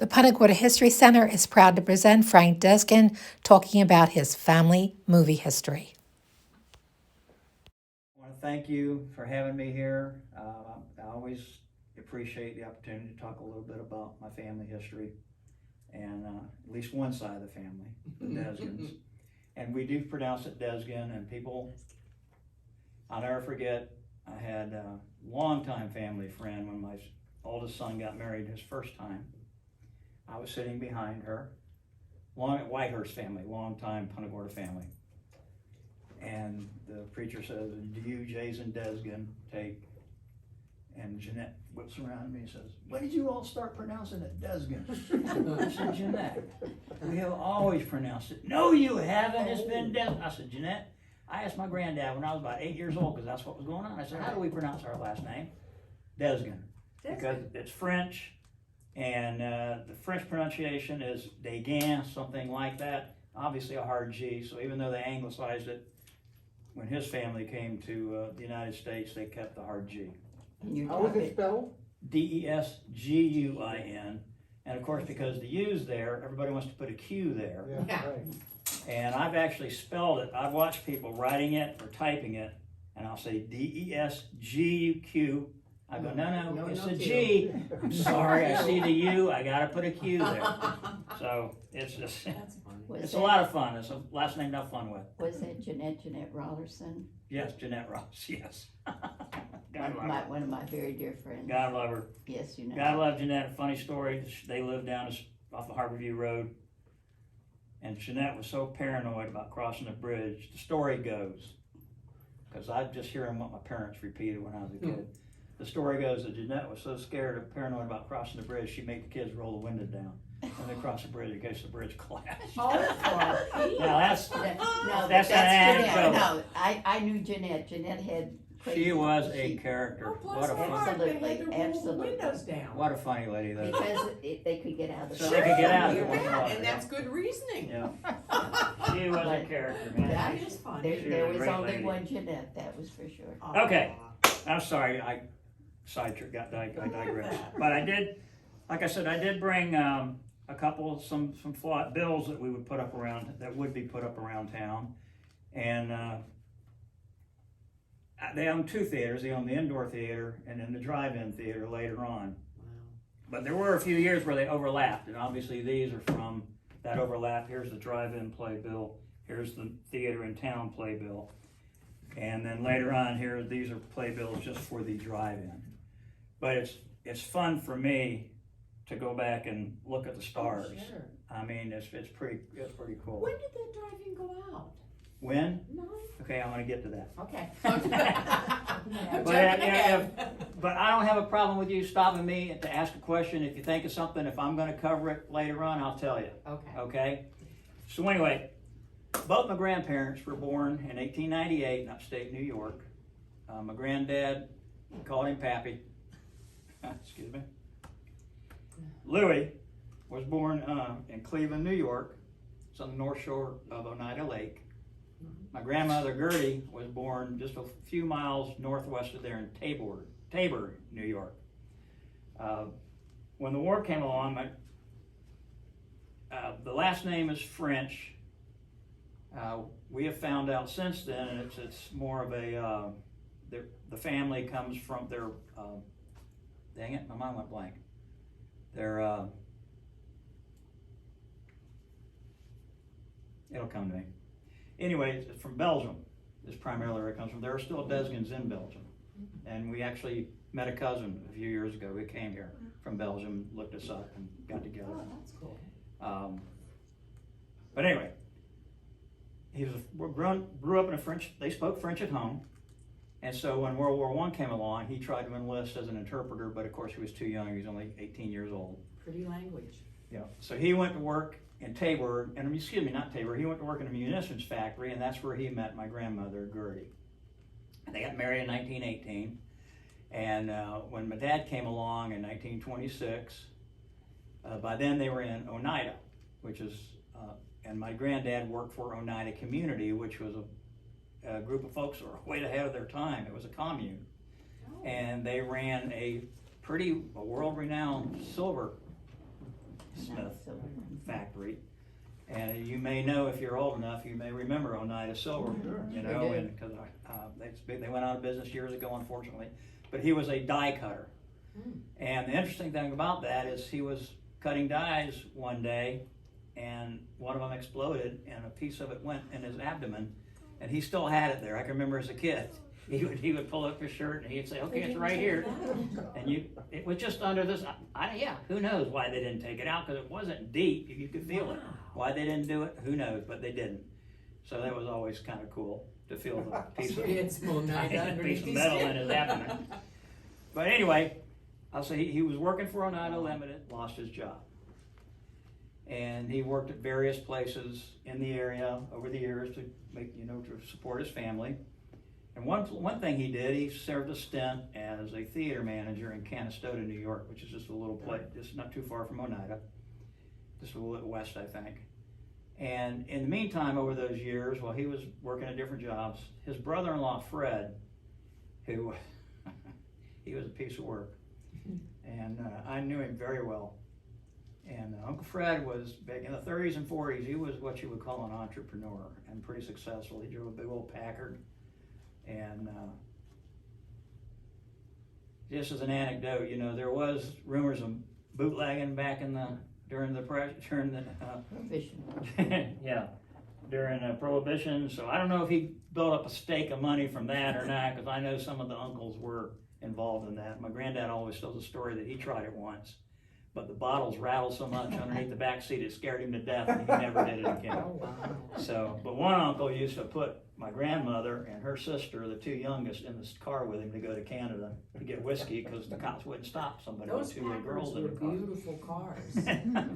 The Punta Gorda History Center is proud to present Frank Desguin talking about his family movie history. I want to thank you for having me here. I always appreciate the opportunity to talk a little bit about my family history and at least one side of the family, the Desguins. And we do pronounce it Desguin, and people, I'll never forget, I had a longtime family friend when my oldest son got married his first time. I was sitting behind her, Whitehurst family, long-time Punta Gorda family. And the preacher says, "Do you, Jason Desguin, take?" And Jeanette whips around me and says, "When did you all start pronouncing it Desguin?" I said, "Jeanette, we have always pronounced it." "No, you haven't, it's been Desguin." I said, "Jeanette, I asked my granddad when I was about 8 years old, because that's what was going on. I said, how do we pronounce our last name?" "Desguin." Because it's French, and the French pronunciation is Desguin, something like that. Obviously a hard G, so even though they anglicized it, when his family came to the United States, they kept the hard G. How was it spelled? Desguin. And of course, because the U's there, everybody wants to put a Q there. Yeah, right. And I've actually spelled it. I've watched people writing it or typing it, and I'll say Desguq. I go, no, it's a G. I'm sorry, I see the U, I gotta put a Q there. So it's just, it's a lot of fun. It's a last name to have fun with. Was that Jeanette Rollerson? Yes, Jeanette Ross, yes. God love her. One of my very dear friends. God love her. Yes, you know. God love Jeanette. A funny story, they lived down off the Harborview Road. And Jeanette was so paranoid about crossing the bridge. The story goes, because I'm just hearing what my parents repeated when I was a kid. The story goes that Jeanette was so scared and paranoid about crossing the bridge, she made the kids roll the window down when they crossed the bridge in case the bridge collapsed. Oh, Now that's no, that's an Jeanette. anecdote. No, I knew Jeanette. Jeanette had crazy. She was a character. Plus What a hard, fun, they had to roll the Absolutely. windows down. what a funny lady though. Because they could get out of the So they could get out of You it. bet, and that's good reasoning. Yeah, she was a character, man. That is funny. There was a was great only lady. one Jeanette, that was for sure. Okay. I'm sorry, I sidetracked, I digressed. But I did, like I said, I did bring a couple, some bills that we would put up around, that would be put up around town. And they own two theaters. They own the indoor theater and then the drive-in theater later on. But there were a few years where they overlapped, and obviously these are from that overlap. Here's the drive-in playbill. Here's the theater in town playbill. And then later on here, these are playbills just for the drive-in. But it's fun for me to go back and look at the stars. Oh, sure. I mean, it's pretty cool. When did that drive-in go out? When? No. Okay, I'm gonna get to that. Okay. But I don't have a problem with you stopping me to ask a question. If you think of something, if I'm gonna cover it later on, I'll tell you. Okay. Okay? So anyway, both my grandparents were born in 1898 in upstate New York. My granddad, we called him Pappy. Excuse me. Louis was born in Cleveland, New York. It's on the north shore of Oneida Lake. My grandmother Gertie was born just a few miles northwest of there in Tabor, New York. When the war came along, the last name is French. We have found out since then, and it's more of a, the family comes from their, dang it, my mind went blank. They're, it'll come to me. Anyway, it's from Belgium, is primarily where it comes from. There are still Desguins in Belgium. And we actually met a cousin a few years ago who came here from Belgium, looked us up and got together. Oh, that's cool. But anyway, he grew up in they spoke French at home. And so when World War I came along, he tried to enlist as an interpreter, but of course he was too young. He was only 18 years old. Pretty language. Yeah. So he went to work in Tabor, and excuse me, not Tabor. He went to work in a munitions factory, and that's where he met my grandmother, Gertie. And they got married in 1918. And when my dad came along in 1926, by then they were in Oneida, which is, and my granddad worked for Oneida Community, which was a group of folks that were way ahead of their time. It was a commune. And they ran a world-renowned silver Smith Silver. factory. And you may know, if you're old enough, you may remember Oneida Silver, you know, Sure do. and because they went out of business years ago, unfortunately. But he was a die cutter. And the interesting thing about that is he was cutting dies one day, and one of them exploded, and a piece of it went in his abdomen, and he still had it there. I can remember as a kid. He would pull up his shirt and he'd say, "Okay, it's right here." And it was just under this. Yeah, who knows why they didn't take it out, because it wasn't deep. You could feel it. Why they didn't do it, who knows? But they didn't. So that was always kind of cool to feel the piece of metal in his abdomen. But anyway, I'll say he was working for Oneida Limited, lost his job. And he worked at various places in the area over the years to to support his family. And one thing he did, he served a stint as a theater manager in Canastota, New York, which is just a little place, just not too far from Oneida, just a little bit west, I think. And in the meantime, over those years, while he was working at different jobs, his brother-in-law, Fred, who, he was a piece of work. And I knew him very well. And Uncle Fred was back in the 30s and 40s. He was what you would call an entrepreneur and pretty successful. He drove a big old Packard. And just as an anecdote, there was rumors of bootlegging back during the yeah, during Prohibition. So I don't know if he built up a stake of money from that or not, because I know some of the uncles were involved in that. My granddad always tells a story that he tried it once, but the bottles rattled so much underneath the back seat it scared him to death, and he never did it again. Oh, wow. So, but one uncle used to put my grandmother and her sister, the two youngest, in this car with him to go to Canada to get whiskey, because the cops wouldn't stop somebody with Those two little girls Packards in were the car. beautiful cars.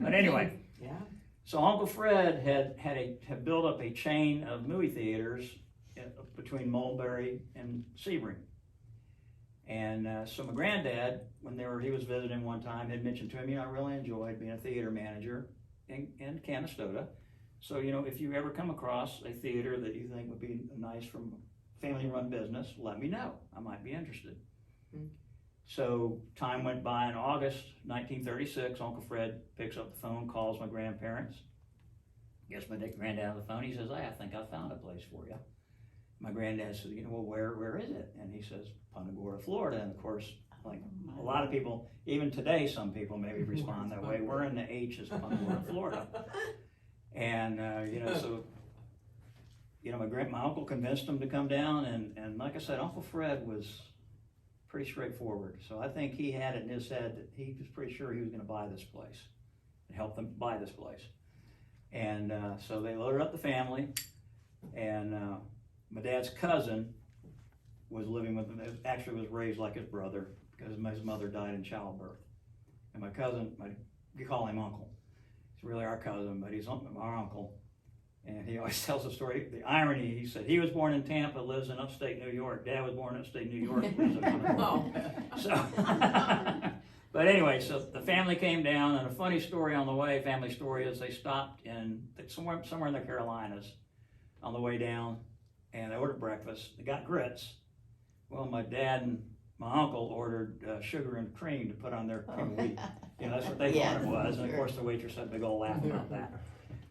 But anyway, Yeah. so Uncle Fred had built up a chain of movie theaters between Mulberry and Sebring. And so my granddad, he was visiting one time, had mentioned to him, I really enjoyed being a theater manager in Canastota. So, if you ever come across a theater that you think would be nice from family-run business, let me know. I might be interested. So time went by. In August 1936, Uncle Fred picks up the phone, calls my grandparents, gets my granddad on the phone. He says, "Hey, I think I found a place for you." My granddad says, "Well, where is it?" And he says, "Punta Gorda, Florida." And of course, like a lot of people, even today, some people maybe respond that way. We're in the H's, Punta Gorda, Florida. And, so, my uncle convinced him to come down. And like I said, Uncle Fred was pretty straightforward. So I think he had it in his head that he was pretty sure he was going to buy this place and help them buy this place. And so they loaded up the family. And my dad's cousin was living with him. Actually was raised like his brother, because his mother died in childbirth. And my cousin, you call him uncle. He's really our cousin, but he's our uncle. And he always tells the story, the irony, he said he was born in Tampa, lives in upstate New York. Dad was born in upstate New York, lives in So, but anyway, so the family came down, and a funny story on the way, family story, is they stopped in somewhere in the Carolinas on the way down, and they ordered breakfast. They got grits. Well, my dad and my uncle ordered sugar and cream to put on their cream of wheat. That's what they thought it was. And of course, the waitress had a big old laugh about that.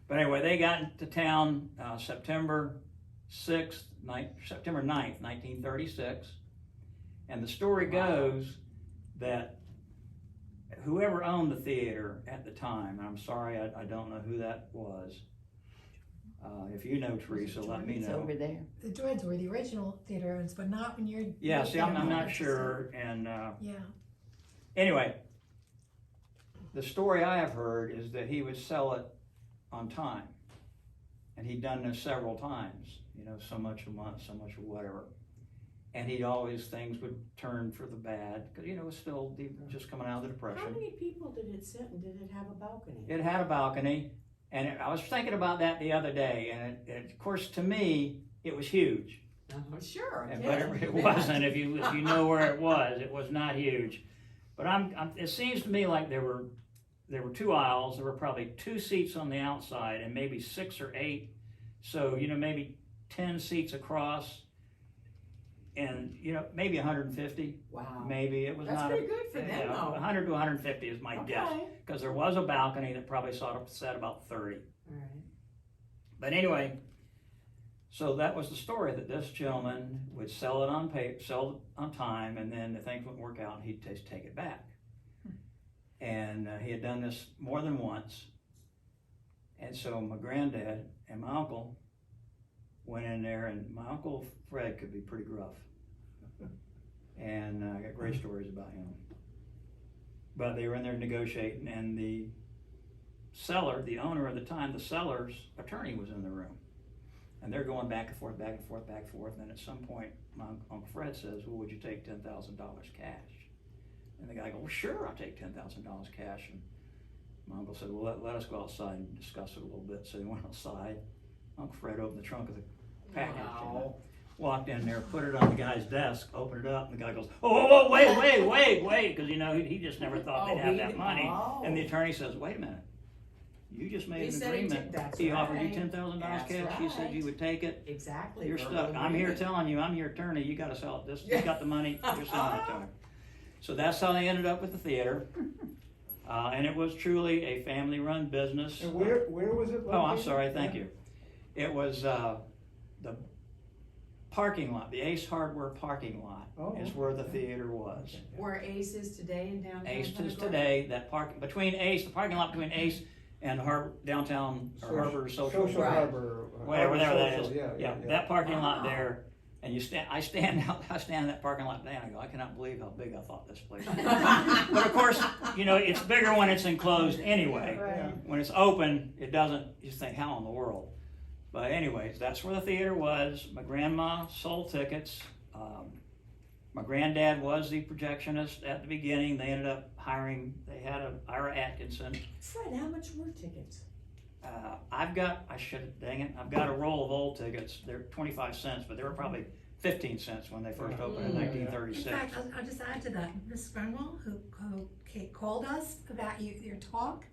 But anyway, they got into town September 9th, 1936. And the story goes that whoever owned the theater at the time, and I'm sorry, I don't know who that was. If you know, Teresa, let me It's know. over there. The Dreads were the original theater owners, but not when you're. Yeah, see, I'm not sure. And Yeah. anyway, the story I have heard is that he would sell it on time. And he'd done this several times, so much a month, so much or whatever. And things would turn for the bad, because, it was still just coming out of the How Depression. many people did it sit, and did it have a balcony? It had a balcony, and I was thinking about that the other day, and of course, to me, it was huge. Sure. But it wasn't. If you know where it was not huge. But it seems to me like there were 2 aisles. There were probably 2 seats on the outside, and maybe 6 or 8. So maybe 10 seats across. and, you know, maybe 150, Wow. maybe. It was That's not pretty good for them, yeah, though. 100 to 150 is my guess, Okay. because there was a balcony that probably set about 30. All right. But anyway, so that was the story, that this gentleman would sell it on sell it on time, and then if things wouldn't work out, he'd take it back. And he had done this more than once. And so my granddad and my uncle went in there, and my uncle Fred could be pretty gruff. And I got great stories about him. But they were in there negotiating, and the seller, the owner at the time, the seller's attorney was in the room. And they're going back and forth, back and forth, back and forth. And then at some point, my Uncle Fred says, well, would you take $10,000 cash? And the guy goes, well, sure, I'll take $10,000 cash. And my uncle said, well, let us go outside and discuss it a little bit. So they went outside. Uncle Fred opened the trunk of the package. Wow. Walked in there, put it on the guy's desk, opened it up, and the guy goes, oh, wait, because, you know, he just never thought they'd have that money. And the attorney says, wait a minute, you just made He an said he agreement. that's He offered you right. $10,000 That's cash, you said right. you would take it. Exactly. You're verbal stuck. I'm here agreement. telling you, I'm your attorney, you gotta sell it, you got the money, you're selling it to him. So that's how they ended up with the theater. And it was truly a family-run business. And where was it located? Oh, I'm sorry, thank you. It was, the parking lot, the Ace Hardware parking lot Oh, is where the okay. theater was. Where Ace is today in downtown. Ace Thunder is Garden? today, that the parking lot between Ace and downtown, or Harbor Social. Social Right. Harbor. Whatever that is. Social, yeah. That parking lot Wow. there, and I stand in that parking lot today, and I go, I cannot believe how big I thought this place was. But of course, you know, it's bigger when it's enclosed anyway. Right. When it's open, it doesn't, you think, how in the world? But anyways, that's where the theater was. My grandma sold tickets. My granddad was the projectionist at the beginning. They ended up they had Ira Atkinson. Fred, how much were tickets? I've got a roll of old tickets. They're 25 cents, but they were probably 15 cents when they first opened in Yeah. 1936. In fact, I'll just add to that. Miss Grenwell, who called us about your talk,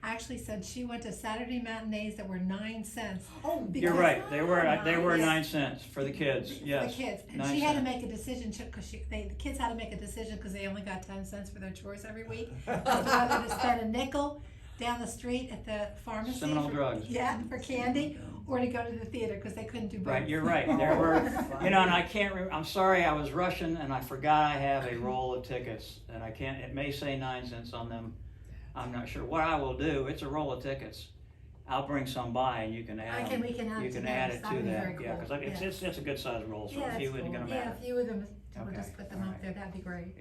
actually said she went to Saturday matinees that were 9 cents. Oh, You're because- right. They were Yes. 9 cents for the kids. For Yes. the kids, and 9 she had to cents. make a decision because the kids had to make a decision because they only got 10 cents for their chores every week. Whether to spend a nickel down the street at the pharmacy Seminole for, drugs. yeah, for candy, or to go to the theater because they couldn't do both. Right, you're right. There were, you know, and I can't I'm sorry, I was rushing and I forgot I have a roll of tickets, and it may say 9 cents on them. I'm not sure. What I will do, it's a roll of tickets. I'll bring some by and you can add them. We can add You it to can theirs. add it to That'd be that. very Yeah, cool. because it's a good sized roll, so Yeah, a that's few isn't cool. gonna Yeah, matter. a few of them, we'll Okay, just put them all up right. there, that'd be great.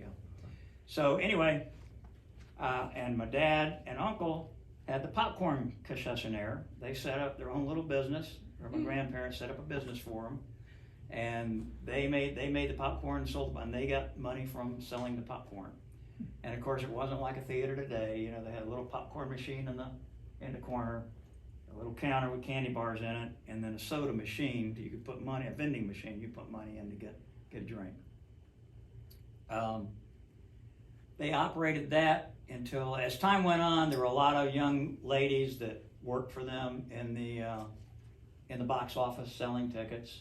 So anyway, and my dad and uncle had the popcorn concessionaire. They set up their own little business, or my grandparents set up a business for them. And they made the popcorn and sold them, and they got money from selling the popcorn. And of course, it wasn't like a theater today. You know, they had a little popcorn machine in the corner, a little counter with candy bars in it, and then a soda machine. You could put money, a vending machine. You put money in to get a drink. They operated that until, as time went on, there were a lot of young ladies that worked for them in the box office selling tickets.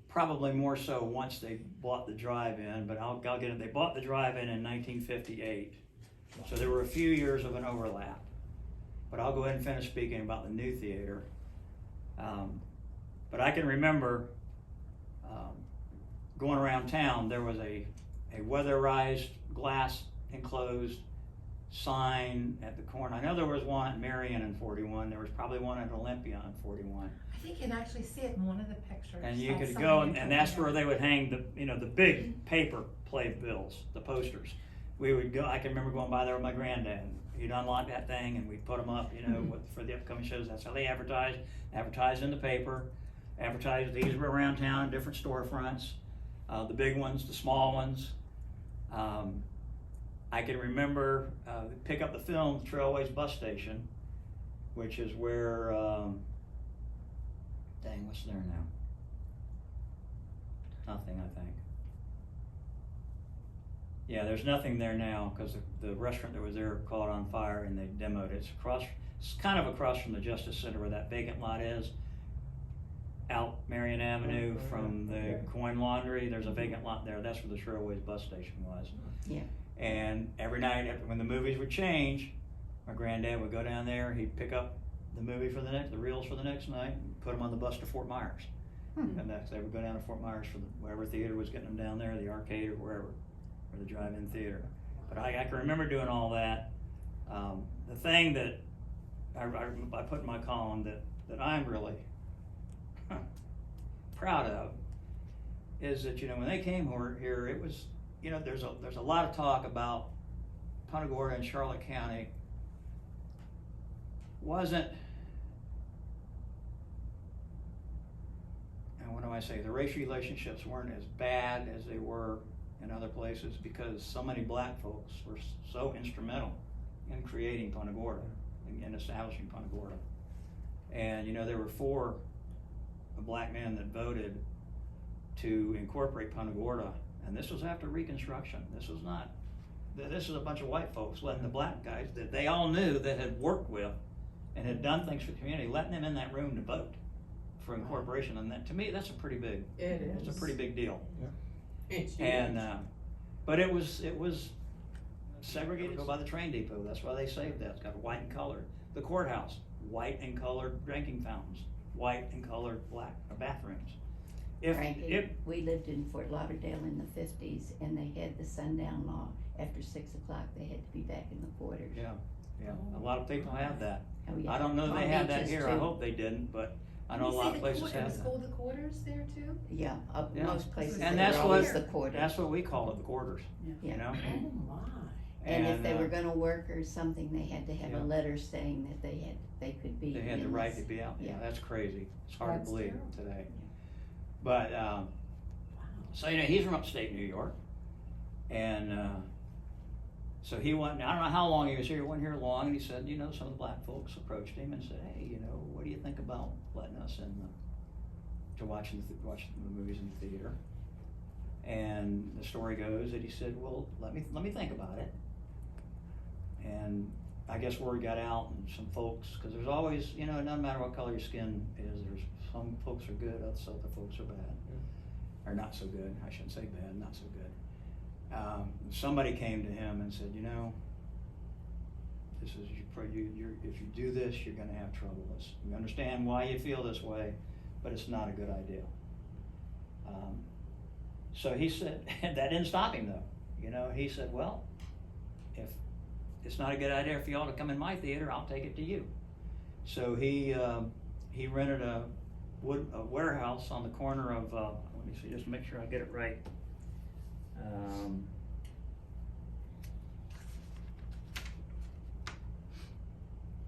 Probably more so once they bought the drive-in, but I'll get it. They bought the drive-in in 1958, so there were a few years of an overlap. But I'll go ahead and finish speaking about the new theater. But I can remember going around town. There was a weatherized glass enclosed sign at the corner. I know there was one at Marion in 41. There was probably one at Olympia in 41. I think you can actually see it in one of the pictures. And you That could sign go, you're and that's talking where about. they would hang the big paper playbills, the posters. We would go, I can remember going by there with my granddad. He'd unlock that thing and we'd put them up, you know, for the upcoming shows. That's how they advertised in the paper, advertised. These were around town in different storefronts, the big ones, the small ones. I can remember pick up the film, Trailways bus station, which is where, dang, what's there now? Nothing, I think. Yeah, there's nothing there now because the restaurant that was there caught on fire and they demoed it. It's kind of across from the Justice Center where that vacant lot is. Out Marion Avenue from the coin laundry. There's a vacant lot there. That's where the Sherwood bus station was. Yeah. And every night when the movies would change, my granddad would go down there. He'd pick up the reels for the next night, and put them on the bus to Fort Myers. And they would go down to Fort Myers for whatever theater was getting them down there, the arcade or wherever, or the drive-in theater. But I can remember doing all that. The thing that I put in my column that I'm really proud of is that, when they came here, it was, there's a lot of talk about Punta Gorda and Charlotte County wasn't, and what do I say, the racial relationships weren't as bad as they were in other places because so many black folks were so instrumental in creating Punta Gorda and establishing Punta Gorda. And there were 4 black men that voted to incorporate Punta Gorda, and this was after Reconstruction. This is a bunch of white folks letting the black guys that they all knew that had worked with and had done things for the community, letting them in that room to vote for incorporation. And that, to me, that's a pretty big. It's a pretty big deal. And but it was segregated by the train depot. That's why they saved that. It's got white and colored. The courthouse, white and colored drinking fountains, white and colored black bathrooms. Frankie, we lived in Fort Lauderdale in the 50s, and they had the sundown law. After 6 o'clock, they had to be back in the quarters. Yeah. A lot of people have that. Oh, yeah. I don't know if they Long had that Beach is here. too. I hope they didn't, but I know a lot of places have It was that. called the quarters there too? Yeah, Yeah. most places And they that's were what always the quarters. That's what we call it, the quarters. Yeah. Oh my. And if they were gonna work or something, they had to have Yeah. a letter saying that they could be. They had the in right this. to be out. Yeah, Yeah. that's crazy. It's hard That's to believe terrible. today. But so he's from upstate New York, and so he went. I don't know how long he was here. He wasn't here long, and he said, some of the black folks approached him and said, "Hey, what do you think about letting us in to watch the movies in the theater?" And the story goes that he said, "Well, let me think about it." And I guess word got out, and some folks, because there's always, it doesn't matter what color your skin is, there's some folks are good, other folks are bad, or not so good. I shouldn't say bad, not so good. Somebody came to him and said, this is if you do this, you're going to have trouble. We understand why you feel this way, but it's not a good idea. So he said, that didn't stop him though. He said, well, if it's not a good idea for y'all to come in my theater, I'll take it to you. So he rented a warehouse on the corner of, let me see, just to make sure I get it right.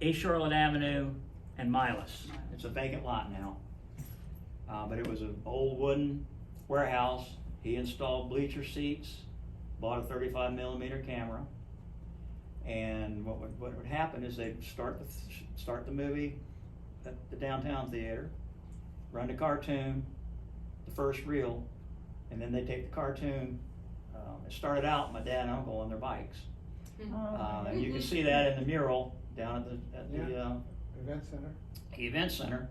East Charlotte Avenue and Milas. It's a vacant lot now. But it was an old wooden warehouse. He installed bleacher seats, bought a 35 millimeter camera, and what would happen is they'd start the movie at the downtown theater, run the cartoon, the first reel, and then they take the cartoon. It started out my dad and uncle on their bikes, and you can see that in the mural down at the Event center. event center.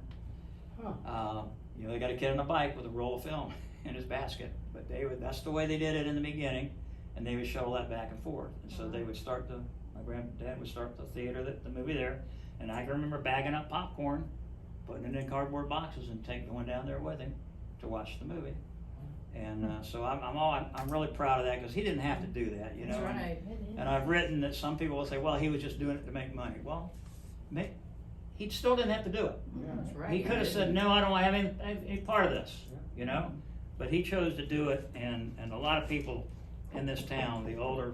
Huh. They got a kid on a bike with a roll of film in his basket, but that's the way they did it in the beginning, and they would shuttle that back and forth. And so they would my granddad would start the theater, the movie there, and I can remember bagging up popcorn, putting it in cardboard boxes, and going down there with him to watch the movie. And so I'm really proud of that, because he didn't have to do that, That's right. And I've written that some people will say, well, he was just doing it to make money. Well, he still didn't have to do it. Yeah. That's right. He could have said, no, I don't want to have any part of this, but he chose to do it, and a lot of people in this town, the older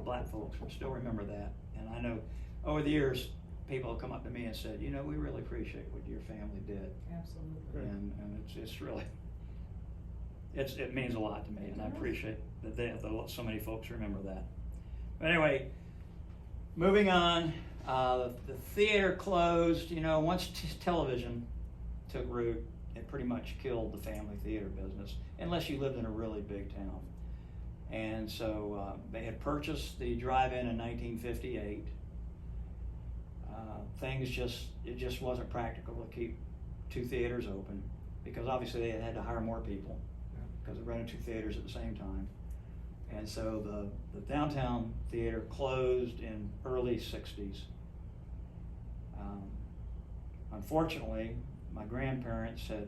black folks, will still remember that. And I know over the years, people have come up to me and said, we really appreciate what your family did. Absolutely. And it's really, it means a lot to me, and I appreciate that so many folks remember that. But anyway, moving on, the theater closed. Once television took root, it pretty much killed the family theater business, unless you lived in a really big town. And so they had purchased the drive-in 1958. It just wasn't practical to keep 2 theaters open. because obviously they had to hire more people, because they rented 2 theaters at the same time. And so the downtown theater closed in early 60s. Unfortunately, my grandparents had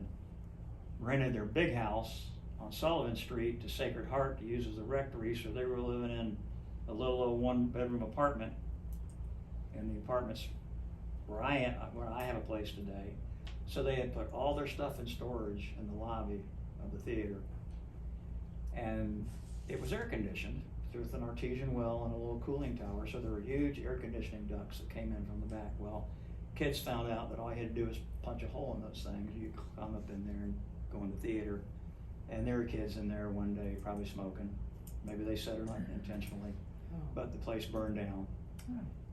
rented their big house on Sullivan Street to Sacred Heart to use as a rectory, so they were living in a little old 1-bedroom apartment in the apartments where I have a place today. So they had put all their stuff in storage in the lobby of the theater. And it was air conditioned with an artesian well and a little cooling tower, so there were huge air conditioning ducts that came in from the back. Well, kids found out that all you had to do was punch a hole in those things. You could come up in there and go in the theater. And there were kids in there one day probably smoking. Maybe they set it unintentionally, but the place burned down.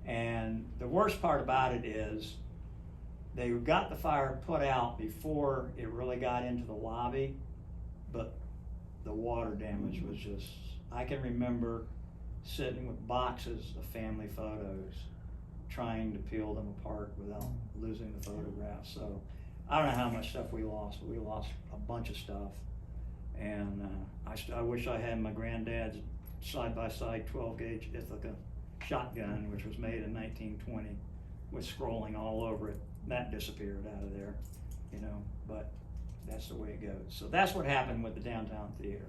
And the worst part about it is they got the fire put out before it really got into the lobby, but the water damage was just, I can remember sitting with boxes of family photos trying to peel them apart without losing the photographs. So I don't know how much stuff we lost, but we lost a bunch of stuff. And I wish I had my granddad's side-by-side 12-gauge Ithaca shotgun, which was made in 1920 with scrolling all over it. That disappeared out of there, you know, but that's the way it goes. So that's what happened with the downtown theater.